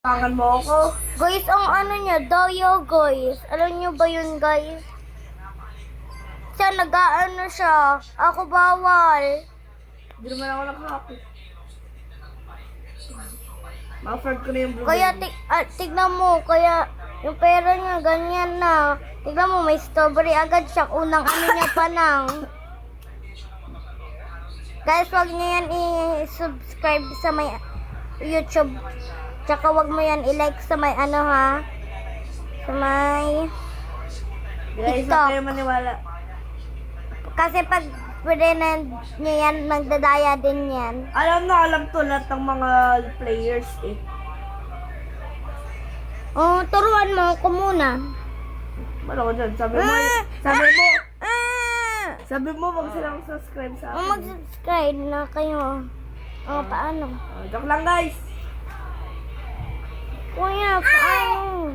Tangan mo ako. Guys, ang ano niya, Dayo, guys. Alam niyo ba yun, guys? Siya, nag-ano siya. Ako bawal. Hindi naman ako nag-happy. Ma-afford ko na yung blue. Kaya, tignan mo, kaya yung pera niya, ganyan na. Tignan mo, may strawberry agad siya. Unang ano niya pa nang. Guys, wag niyo yan i-subscribe sa may YouTube. Tsaka wag mo yan i-like sa may ano ha. Sa may Guys, TikTok. huwag kayo maniwala. Kasi pag pwede na nyo yan, magdadaya din yan. Alam to lahat ng mga players eh. Oh, turuan mo ko muna. Wala ko dyan. Sabi mo, wag silang subscribe sa akin. Mag-subscribe na kayo. Oh, paano? Joke lang guys. Kuya, paano?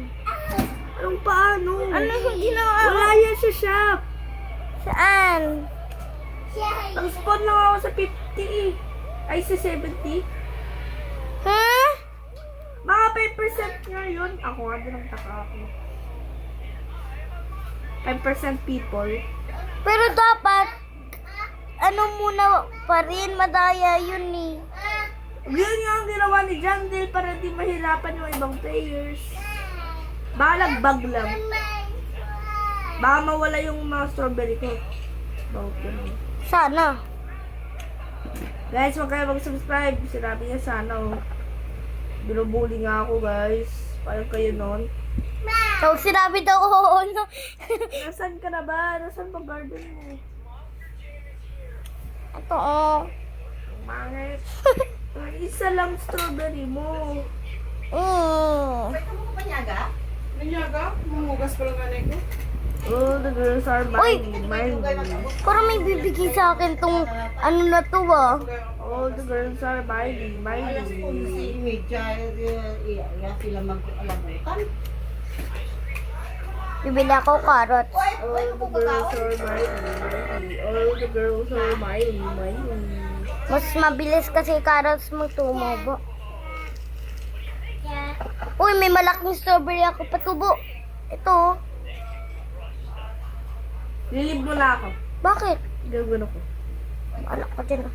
Anong paano? Ano yung ginawa mo? Wala yan sa shop. Saan? Nag-spawn lang ako sa 50 eh. Ay, sa 70. Ha? Mga 5% nga yun. Ako nga din ang taka ako. 5% people. Pero dapat, ano muna pa rin, madaya yun eh. Yun nga ang ginawa ni Jandil para di mahirapan yung ibang players. Balagbag lang. Baka mawala yung mga strawberry ko. Bawag yun. Sana. Guys, huwag kayo mag-subscribe. Sinabi niya sana oh. Binubuli nga ako guys. Paano kayo nun? So, sinabi daw ko, ano? Nasaan ka na ba? Nasaan ba garden mo? Ito, oh. Mangit. Ang isa lang strawberry mo. Pwede mo pa panyaga? Nanyaga? Mumugas pa lang nanay ko. Oh, the girls are Uy! mine. Parang may bibigay sa akin tong ano na to ah. Oh, the girls are mine. Kung si Medya, sila mag-alamutan. Bibili ako carrots. All the girls are mine. All the girls are mine. Mas mabilis kasi carrots mo tumubo. Uy, may malaking strawberry ako patubo. Ito, oh. Lilib mo na ako. Bakit? Gagawin ako. Alak ka dyan.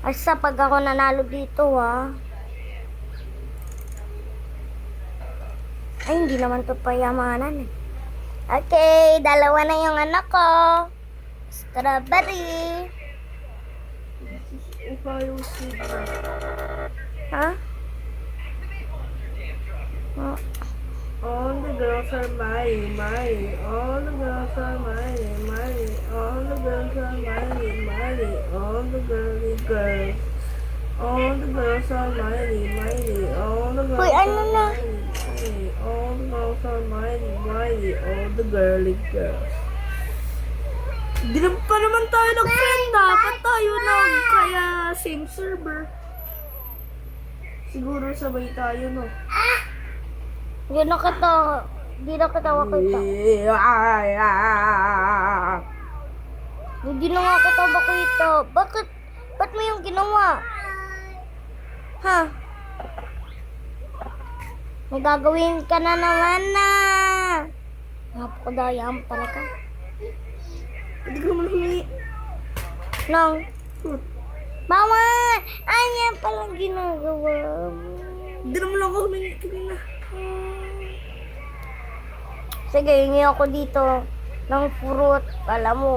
Asa pag ako nanalo dito ah. Ay, hindi naman to payamanan eh. Okay, dalawa na yung anak ko. Strawberry. Ikaw yung signal. Ha? Oh. All the girls are mine. All the girls are mine. All the girls are mine. All the girly girls. All the girls are mine. All the girls Hoy, ano are na? mine. All the girls are mine. All the girly girls. Di na pa naman tayo nag-friend. Dapat tayo nag kaya same server. Siguro sabay tayo no. Hindi na kita makita. Hindi na nga kita makita. Bakit? Ba't mo yung ginawa? Ha? May gagawin ka na naman na. Napakadayaan pala ka. Hindi ko naman humingi. Nang? Bawal! Ay, yan palang ginagawa mo. Hindi naman ako humingi kanina. Sige, hingi ako dito ng fruit. Alam mo,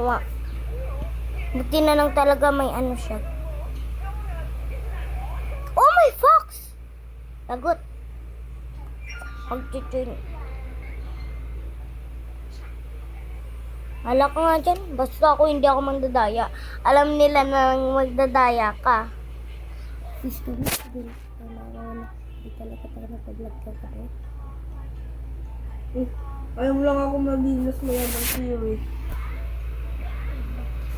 buti na lang talaga may ano siya. Oh, my fox! Lagot. Mag-chiчин. Hala ka nga dyan. Basta ako hindi ako magdadaya. Alam nila na magdadaya ka. Gusto mo? Hindi talaga nag-vlog ka pa eh. Ayaw mo lang ako mag-business mo yan ng sa'yo eh.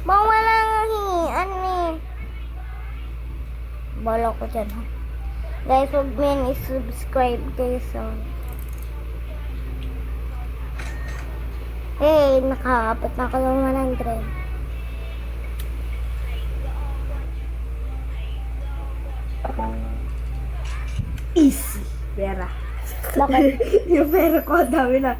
Bawal lang hingian eh. Bala ko dyan ha. Guys, huwag mo yan i-subscribe kayo sa... Hey, nakakapit na ako ng 100. Easy. Pera. Bakit? Yung pera ko, ang dami na.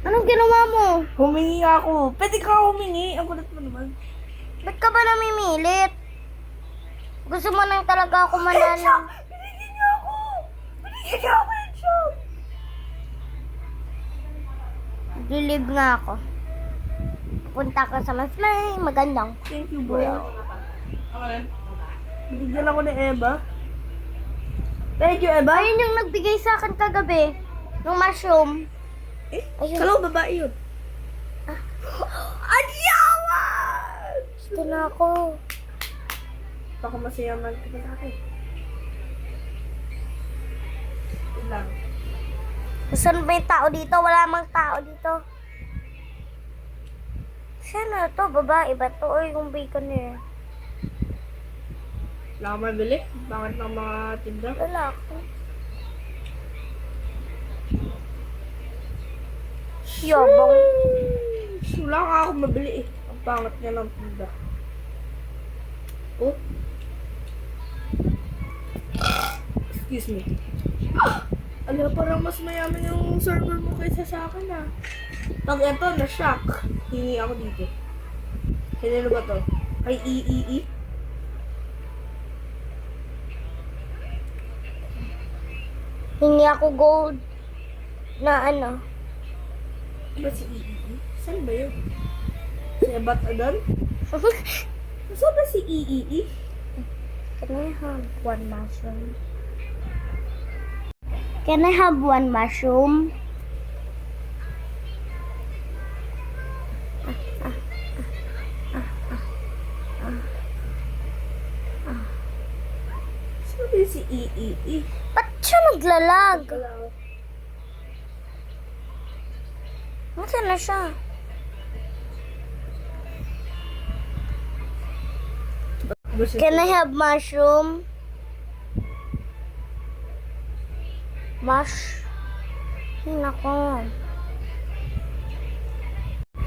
Anong ginawa mo? Humingi ako. Pwede ka humingi. Ang kulit mo naman. Ba't ka ba namimilit? Gusto mo nang talaga ako manalo. Binigyan niyo ako. Binigyan niyo ako yung shop. Lilib nga ako. Punta ka sa mas may magandang. Thank you, bro. Binigyan ako ni Eva. Thank you, Eva. Ayun yung nagbigay sa akin kagabi. Ng mushroom. Eh, Ayun. kalaw babae yun. Anyawan! Gusto na ako. Baka masayaman ka pa sa akin. Yun lang. Saan ba yung tao dito? Wala mang tao dito. Sana to, babae ba to? O yung bacon niya. Wala ka mabili? Bakit ng mga tinda? Wala ako. Yabang. Wala ka ako mabili eh. Ang pangat niya ng tinda. Oh. Excuse me. Ala, parang mas mayaman yung server mo kaysa sa akin ah. Pag ito, na-shock. Hingi ako dito. Kanino ba to? Kay EEE? Hingi ako gold na ano. Ba si EEE? Saan ba yun? Si Ebat Adan? Saan ba si EEE? Can I have one mushroom? Can I have one mushroom? Saan ba si EEE? Ba't siya naglalag? Nasaan na siya? Can I have mushroom? Ay, nako.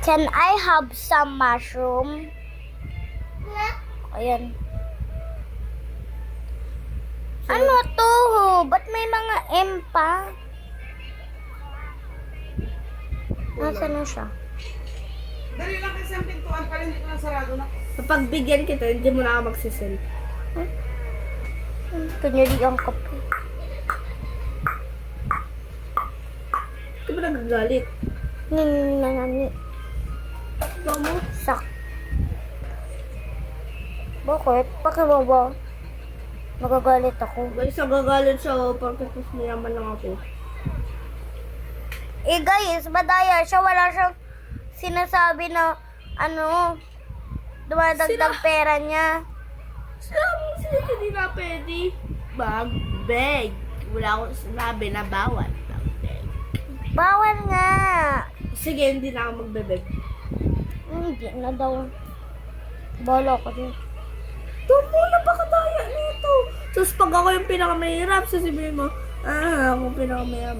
Can I have some mushroom? Ayan. Ano to? Ba't may mga M pa? Nasaan na siya? Dali lang kasi ang pintuan pala, hindi ko na sarado na. Kapag bigyan kita, hindi mo na ako magsisend. Kunyari ang kape. Di ba nagagalit? Nanani. Ikaw mo? Sak. Bakit? Bakit mo ba? Magagalit ako. Guys, nagagalit siya porque mas mayaman lang ako. Eh guys, madaya siya. Wala siyang sinasabi na ano, dumadagdag pera niya. Sila hindi na pwede. Bag-beg. Wala akong sinabi na bawal. Bag-beg. Bawal nga. Sige, hindi na ako magbe-beg. Hindi na daw. Bala ko din. Ito mo, napakadaya nito. Tapos pag ako yung pinakamahirap, sasabihin mo, ako pinakamahirap.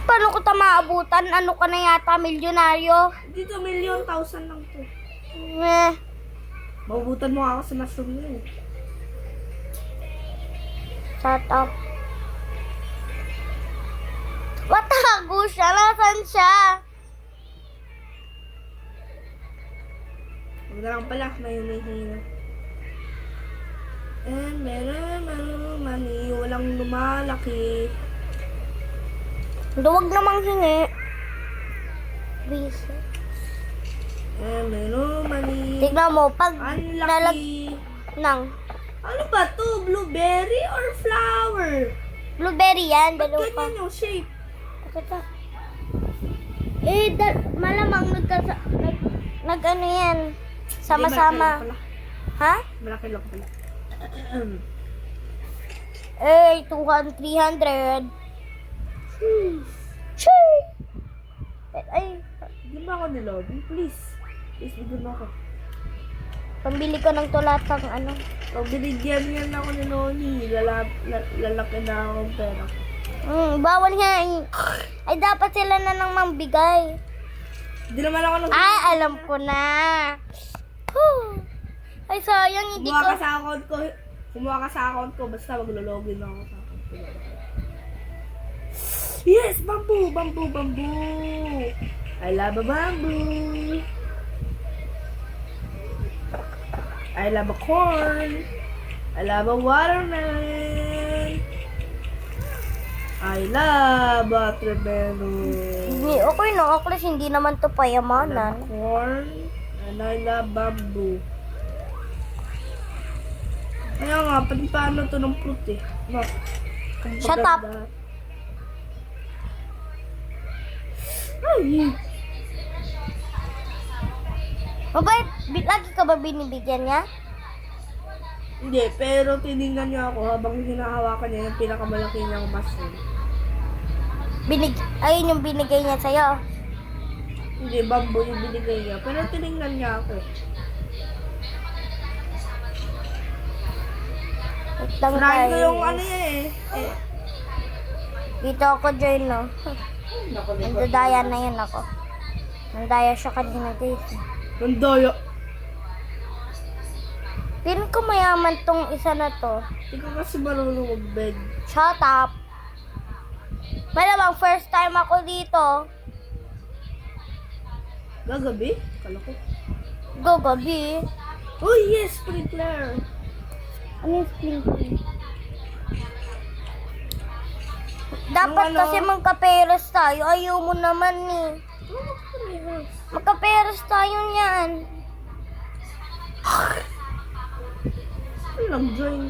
Paano ko ta maabutan? Ano ka na yata, milyonaryo? Dito, 1,000,000 lang to. Eh, Mabutan mo ako sa mushroom yun. shut up. Matago siya. Nasaan siya? Huwag na lang pala, may hihina. And meron, mani, walang lumalaki. Huwag namang hingi. Busy. And meron, mani. Tignan mo, pag nalag Unlucky. ng Ano ba to? Blueberry or flower? blueberry yan, Ba't dalawa pa. ganyan yung shape? Pakita. Eh, malamang nag ano yan. Sama-sama. Hindi, Ha? malaki lang pala. Eh, 200, 300. Shoo! Ay, Hindi ba ako nilobby? Please. Please, bigyan mo ako. pambili ko ng tulatang ano. Pag binigyan niya na ako ni Noni, lalaki na akong pera. Bawal nga eh. Ay, dapat sila na nang mambigay. Hindi naman ako nag- Ay, alam ko na. Whew. Ay, sayang, hindi Buha ko. ka sa account ko. Kumuha ka sa account ko, basta maglo-login ako sa account ko. Yes! Bamboo! Bamboo! Bamboo! I love a bamboo! I love a corn! I love a watermelon! I love watermelon! Hindi, okay no, Aklis, hindi naman to I love payamanan. corn and I love bamboo. Kaya nga, pati paano to ng fruit eh. Bak, Shut up. Ay, Mabait, lagi ka ba binibigyan niya? hindi, pero tinignan niya ako habang hinahawakan niya yung pinakamalaki niyang mushroom. Ayun yung binigay niya sa'yo. Hindi, bamboo yung binigay niya. Pero tinignan niya ako. Utang Sirahin ko tayo. yung ano niya eh. Dito ako join, no? Nandadaya na yun ako. Nandaya siya kanina, guys. Nandaya. Feeling ko mayaman tong isa na to. Hindi ko kasi marunong mag-bed. Shut up! Malamang first time ako dito. Gagabi? Kala ko. Gagabi. Oh yes, sprinkler. Ano yung sprinkler? Dapat Yung ano? kasi magkaperas tayo. Ayaw mo naman eh. Magkaperas tayo niyan. Ano nag-join?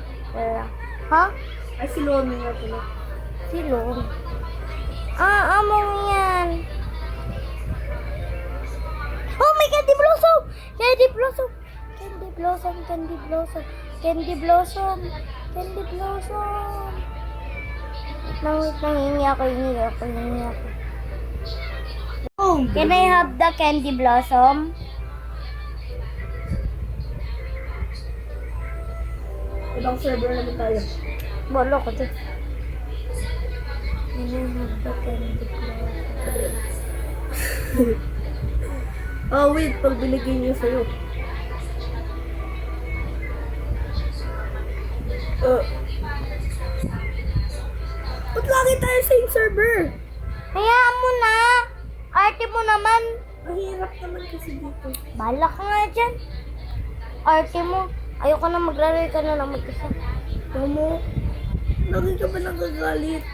Ha? Ay, si Lomi nga pala. Silo. Among yan. Oh my Candy Blossom! Candy Blossom! Candy Blossom! Candy Blossom! Candy Blossom! Candy Blossom! Wait lang, hingi ako. Oh, Can I have the Candy Blossom? Ibang server naman tayo. Bolo ko dyan. Can I have the Candy Blossom? Oh, wait. Pag binigay niyo sa'yo. Ba't lagi tayo sa same server? Hayaan mo na! Arte mo naman! Mahirap naman kasi dito. Balak ka nga dyan. Arte mo. Ayoko na maglaro ka na lang mag-isa. Mamo, lagi ka ba nagagalit?